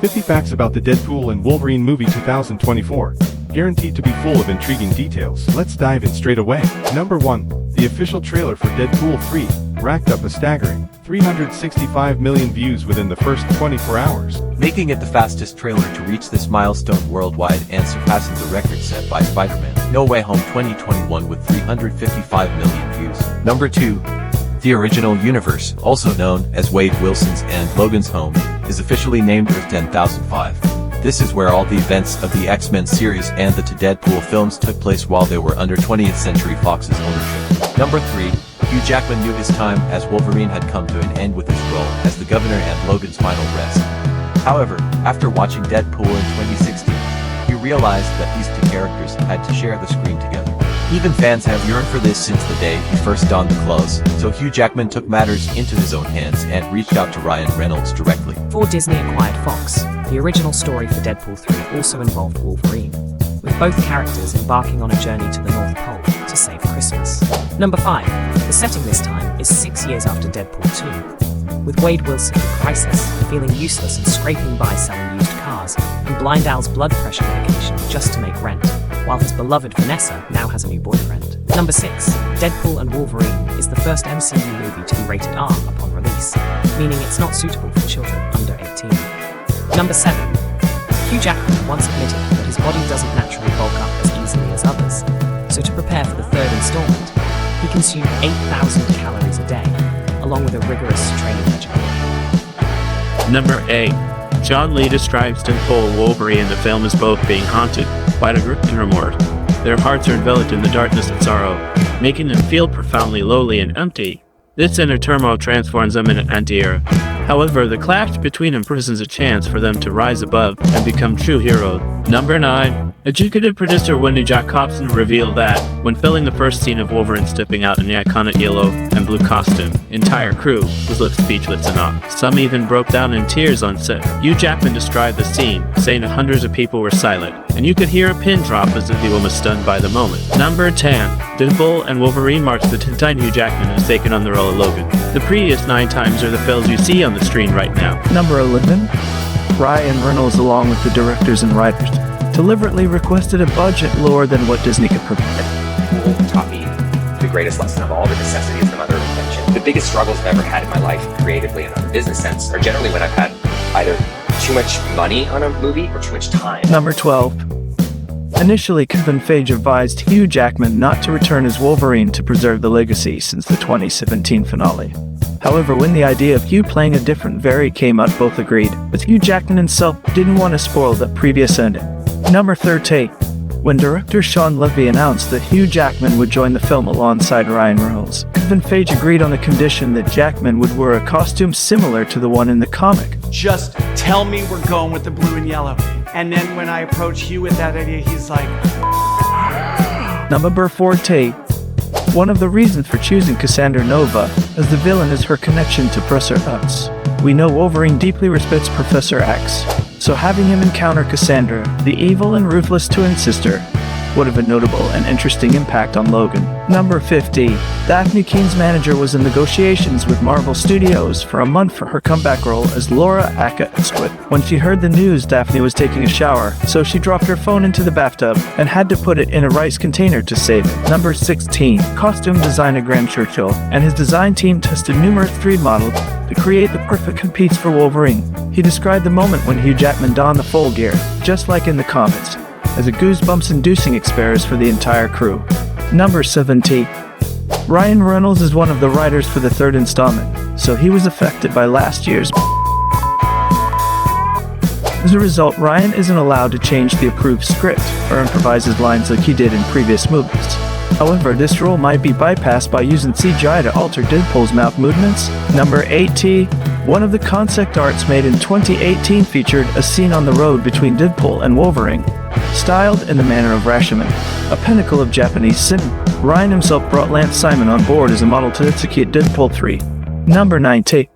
50 facts about the Deadpool and Wolverine movie 2024. Guaranteed to be full of intriguing details. Let's dive in straight away. Number 1. The official trailer for Deadpool 3 racked up a staggering 365 million views within the first 24 hours. Making it the fastest trailer to reach this milestone worldwide and surpassing the record set by Spider-Man No Way Home 2021 with 355 million views. Number 2. The original universe, also known as Wade Wilson's and Logan's home, is officially named Earth 10005. This is where all the events of the X-Men series and the Deadpool films took place while they were under 20th Century Fox's ownership. Number 3. Hugh Jackman knew his time as Wolverine had come to an end with his role as the Governor and Logan's final rest. However, after watching Deadpool in 2016, he realized that these two characters had to share the screen together. Even fans have yearned for this since the day he first donned the clothes, so Hugh Jackman took matters into his own hands and reached out to Ryan Reynolds directly. Before Disney acquired Fox, the original story for Deadpool 3 also involved Wolverine, with both characters embarking on a journey to the North Pole to save Christmas. Number 5. The setting this time is 6 years after Deadpool 2, with Wade Wilson in crisis, feeling useless and scraping by selling used cars, and Blind Al's blood pressure medication just to make rent, while his beloved Vanessa now has a new boyfriend. Number 6. Deadpool and Wolverine is the first MCU movie to be rated R upon release, meaning it's not suitable for children under 18. Number 7. Hugh Jackman once admitted that his body doesn't naturally bulk up as easily as others, so to prepare for the third installment, he consumed 8,000 calories a day, along with a rigorous training regimen. Number 8. John Lee describes Deadpool and Wolverine in the film as both being haunted by regret and remorse. Their hearts are enveloped in the darkness and sorrow, making them feel profoundly lonely and empty. This inner turmoil transforms them in an anti-hero. However, the clash between them presents a chance for them to rise above and become true heroes. Number 9. Executive producer Wendy Jacobson revealed that, when filming the first scene of Wolverine stepping out in the iconic yellow and blue costume, the entire crew was left speechless in awe. Some even broke down in tears on set. Hugh Jackman described the scene, saying that hundreds of people were silent, and you could hear a pin drop as if he was stunned by the moment. Number 10. Deadpool and Wolverine marks the 10th time Hugh Jackman has taken on the role of Logan. The previous 9 times are the films you see on the screen right now. Number 11. Ryan Reynolds, along with the directors and writers, deliberately requested a budget lower than what Disney could provide. Deadpool taught me the greatest lesson of all: the necessity is the mother of invention. The biggest struggles I've ever had in my life, creatively and on a business sense, are generally when I've had either too much money on a movie or too much time. Number 12. Initially, Kevin Feige advised Hugh Jackman not to return as Wolverine to preserve the legacy since the 2017 finale. However, when the idea of Hugh playing a different Very came up, both agreed, but Hugh Jackman himself didn't want to spoil the previous ending. Number 13. When director Sean Levy announced that Hugh Jackman would join the film alongside Ryan Reynolds, Kevin Feige agreed on the condition that Jackman would wear a costume similar to the one in the comic. Just tell me we're going with the blue and yellow. And then when I approach Hugh with that idea, he's like... Number 14. One of the reasons for choosing Cassandra Nova as the villain is her connection to Professor X. We know Wolverine deeply respects Professor X, so having him encounter Cassandra, the evil and ruthless twin sister, would have a notable and interesting impact on Logan. Number 50. Daphne Keene's manager was in negotiations with Marvel Studios for a month for her comeback role as Laura Aka Estwood. When she heard the news, Daphne was taking a shower, so she dropped her phone into the bathtub and had to put it in a rice container to save it. Number 16. Costume designer Graham Churchill and his design team tested numerous 3D models to create the perfect piece for Wolverine. He described the moment when Hugh Jackman donned the full gear, just like in the comics, as a goosebumps-inducing experience for the entire crew. Number 17. Ryan Reynolds is one of the writers for the third installment, so he was affected by last year's. As a result, Ryan isn't allowed to change the approved script or improvise his lines like he did in previous movies. However, this rule might be bypassed by using CGI to alter Deadpool's mouth movements. Number 18. One of the concept arts made in 2018 featured a scene on the road between Deadpool and Wolverine, styled in the manner of Rashomon, a pinnacle of Japanese cinema. Ryan himself brought Lance Simon on board as a model to execute Deadpool 3. Number 19.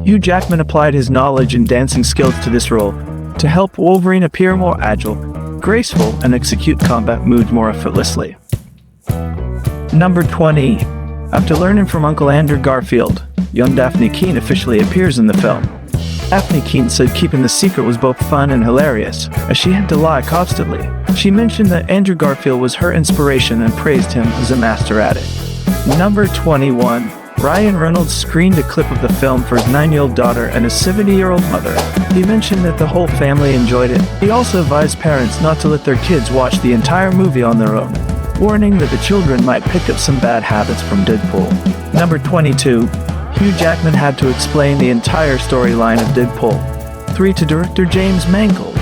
Hugh Jackman applied his knowledge and dancing skills to this role to help Wolverine appear more agile, graceful, and execute combat moves more effortlessly. Number 20. After learning from Uncle Andrew Garfield, young Daphne Keene officially appears in the film. Daphne Keane said keeping the secret was both fun and hilarious, as she had to lie constantly. She mentioned that Andrew Garfield was her inspiration and praised him as a master at it. Number 21. Ryan Reynolds screened a clip of the film for his 9-year-old daughter and his 70-year-old mother. He mentioned that the whole family enjoyed it. He also advised parents not to let their kids watch the entire movie on their own, warning that the children might pick up some bad habits from Deadpool. Number 22. Hugh Jackman had to explain the entire storyline of Deadpool 3 to director James Mangold,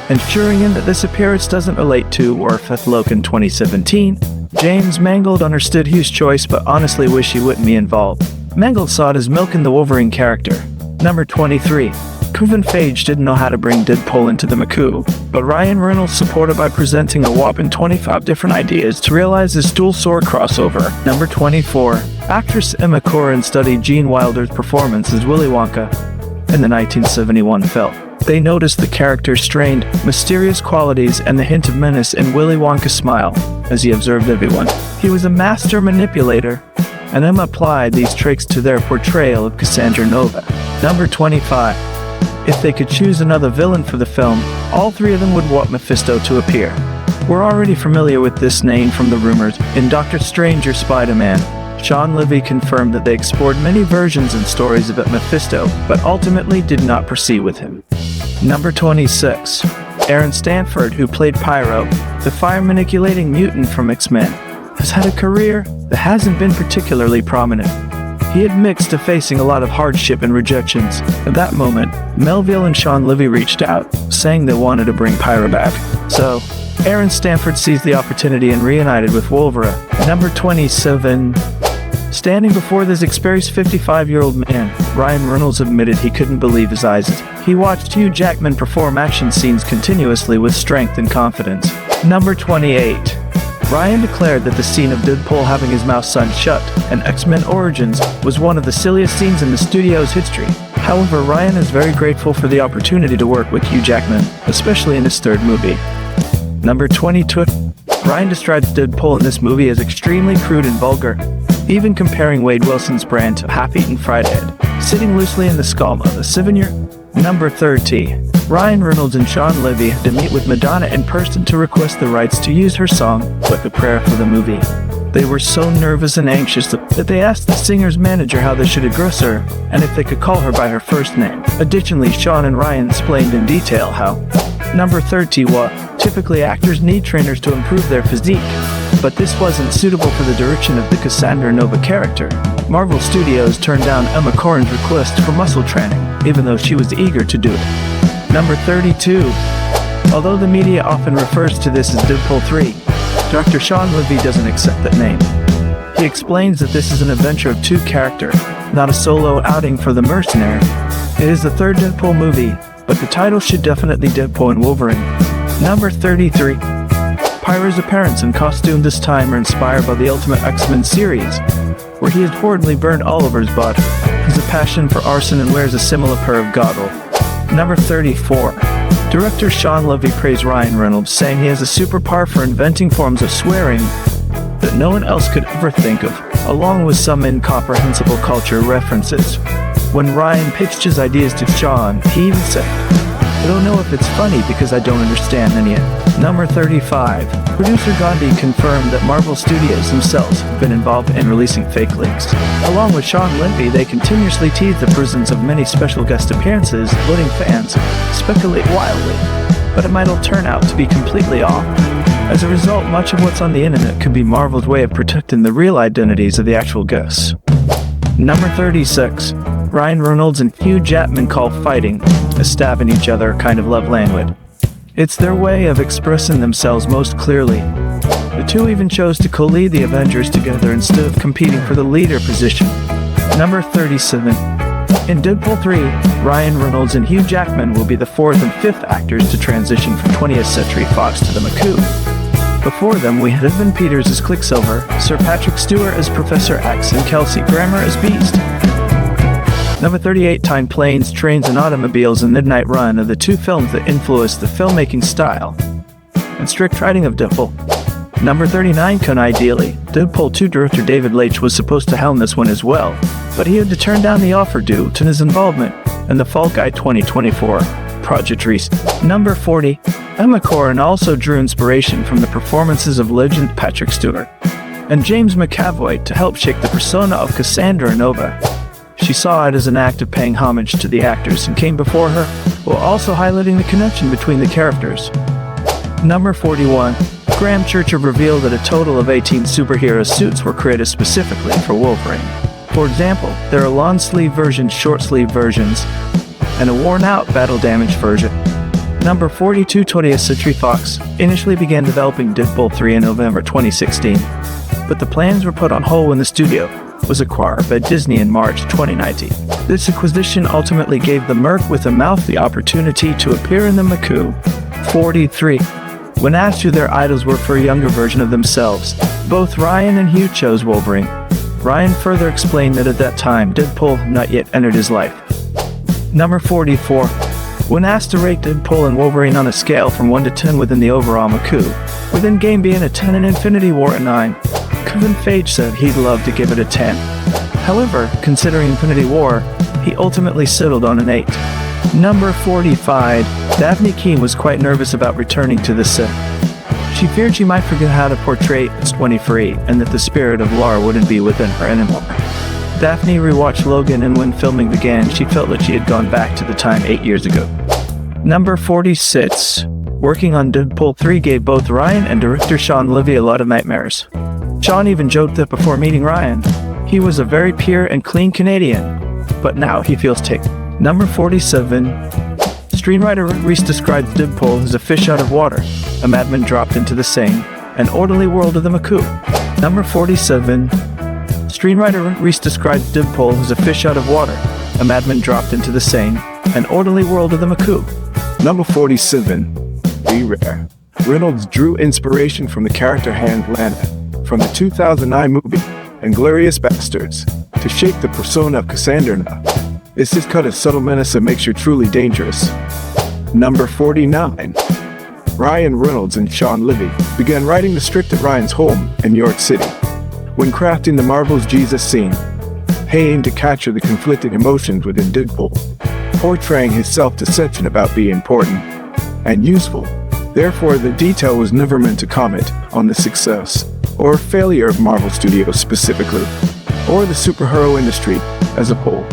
ensuring him that this appearance doesn't relate to or affect Logan 2017. James Mangold understood Hugh's choice but honestly wished he wouldn't be involved. Mangold saw it as milking the Wolverine character. Number 23. Kevin Feige didn't know how to bring Deadpool into the MCU, but Ryan Reynolds supported by presenting a whopping 25 different ideas to realize this dual sword crossover. Number 24. Actress Emma Corrin studied Gene Wilder's performance as Willy Wonka in the 1971 film. They noticed the character's strained, mysterious qualities and the hint of menace in Willy Wonka's smile as he observed everyone. He was a master manipulator, and Emma applied these traits to their portrayal of Cassandra Nova. Number 25. If they could choose another villain for the film, all three of them would want Mephisto to appear. We're already familiar with this name from the rumors in Doctor Strange or Spider-Man. Sean Levy confirmed that they explored many versions and stories about Mephisto, but ultimately did not proceed with him. Number 26. Aaron Stanford, who played Pyro, the fire-manipulating mutant from X-Men, has had a career that hasn't been particularly prominent. He admits to facing a lot of hardship and rejections. At that moment, Melville and Sean Levy reached out, saying they wanted to bring Pyro back. So, Aaron Stanford seized the opportunity and reunited with Wolverine. Number 27. Standing before this experienced 55-year-old man, Ryan Reynolds admitted he couldn't believe his eyes. He watched Hugh Jackman perform action scenes continuously with strength and confidence. Number 28. Ryan declared that the scene of Deadpool having his mouth sewn shut in X-Men Origins was one of the silliest scenes in the studio's history. However, Ryan is very grateful for the opportunity to work with Hugh Jackman, especially in his third movie. Number 22. Ryan describes Deadpool in this movie as extremely crude and vulgar, even comparing Wade Wilson's brand to half-eaten fried egg, sitting loosely in the skull of a souvenir. Number 30. Ryan Reynolds and Sean Levy had to meet with Madonna in person to request the rights to use her song, Like a Prayer, for the movie. They were so nervous and anxious that they asked the singer's manager how they should address her, and if they could call her by her first name. Additionally, Sean and Ryan explained in detail how. Number 31. Typically, actors need trainers to improve their physique, but this wasn't suitable for the direction of the Cassandra Nova character. Marvel Studios turned down Emma Corrin's request for muscle training, even though she was eager to do it. Number 32. Although the media often refers to this as Deadpool 3, Dr. Sean Levy doesn't accept that name. He explains that this is an adventure of two characters, not a solo outing for the mercenary. It is the third Deadpool movie, but the title should definitely Deadpool and Wolverine. Number 33. Pyro's appearance and costume this time are inspired by the Ultimate X-Men series, where he has horribly burned Oliver's body. He has a passion for arson and wears a similar pair of goggles. Number 34. Director Sean Levy praised Ryan Reynolds, saying he has a superpower for inventing forms of swearing that no one else could ever think of, along with some incomprehensible culture references. When Ryan pitched his ideas to Sean, he even said, "I don't know if it's funny because I don't understand any of it." Number 35. Producer Gandhi confirmed that Marvel Studios themselves have been involved in releasing fake leaks. Along with Sean Levy, they continuously teased the presence of many special guest appearances, letting fans speculate wildly, but it might all turn out to be completely off. As a result, much of what's on the internet could be Marvel's way of protecting the real identities of the actual guests. Number 36. Ryan Reynolds and Hugh Jackman call fighting, stabbing each other, a kind of love language. It's their way of expressing themselves most clearly. The two even chose to co-lead the Avengers together instead of competing for the leader position. Number 37. In Deadpool 3, Ryan Reynolds and Hugh Jackman will be the fourth and fifth actors to transition from 20th Century Fox to the MCU. Before them, we had Evan Peters as Quicksilver, Sir Patrick Stewart as Professor X, and Kelsey Grammer as Beast. Number 38. Time, Planes, Trains, and Automobiles and Midnight Run are the two films that influenced the filmmaking style and strict writing of Deadpool. Number 39, Ideally, Deadpool 2 director David Leitch was supposed to helm this one as well, but he had to turn down the offer due to his involvement in the Fall Guy 2024 Project Reese. Number 40, Emma Corrin also drew inspiration from the performances of legend Patrick Stewart and James McAvoy to help shape the persona of Cassandra Nova. She saw it as an act of paying homage to the actors who came before her, while also highlighting the connection between the characters. Number 41, Graham Church revealed that a total of 18 superhero suits were created specifically for Wolverine. For example, there are long-sleeve versions, short-sleeve versions, and a worn-out battle-damaged version. Number 42, 20th Century Fox initially began developing Deadpool 3 in November 2016, but the plans were put on hold when the studio was acquired by Disney in March 2019. This acquisition ultimately gave the Merc with a mouth the opportunity to appear in the McCoo. 43. When asked who their idols were for a younger version of themselves, both Ryan and Hugh chose Wolverine. Ryan further explained that at that time, Deadpool had not yet entered his life. Number 44. When asked to rate Deadpool and Wolverine on a scale from 1 to 10 within the overall McCoo, with in-game being a 10 and Infinity War a 9, Kevin Feige said he'd love to give it a 10. However, considering Infinity War, he ultimately settled on an 8. Number 45. Daphne Keane was quite nervous about returning to the set. She feared she might forget how to portray as 23 and that the spirit of Lara wouldn't be within her anymore. Daphne rewatched Logan, and when filming began, she felt that she had gone back to the time 8 years ago. Number 46. Working on Deadpool 3 gave both Ryan and director Sean Levy a lot of nightmares. Sean even joked that before meeting Ryan, he was a very pure and clean Canadian, but now he feels ticked. Number 47. Screenwriter Reese described Deadpool as a fish out of water, a madman dropped into the same and orderly world of the McCoo. Number 47. Screenwriter Reese described Deadpool as a fish out of water, a madman dropped into the same and orderly world of the McCoo. Number 47. Be Rare. Reynolds drew inspiration from the character Hand Lana from the 2009 movie Inglourious Bastards to shape the persona of Cassandra. It's just cut a subtle menace that makes her truly dangerous. Number 49. Ryan Reynolds and Sean Levy began writing the script at Ryan's home in New York City. When crafting the Marvel's Jesus scene, they aimed to capture the conflicting emotions within Deadpool, portraying his self-deception about being important and useful. Therefore, the detail was never meant to comment on the success or failure of Marvel Studios specifically, or the superhero industry as a whole.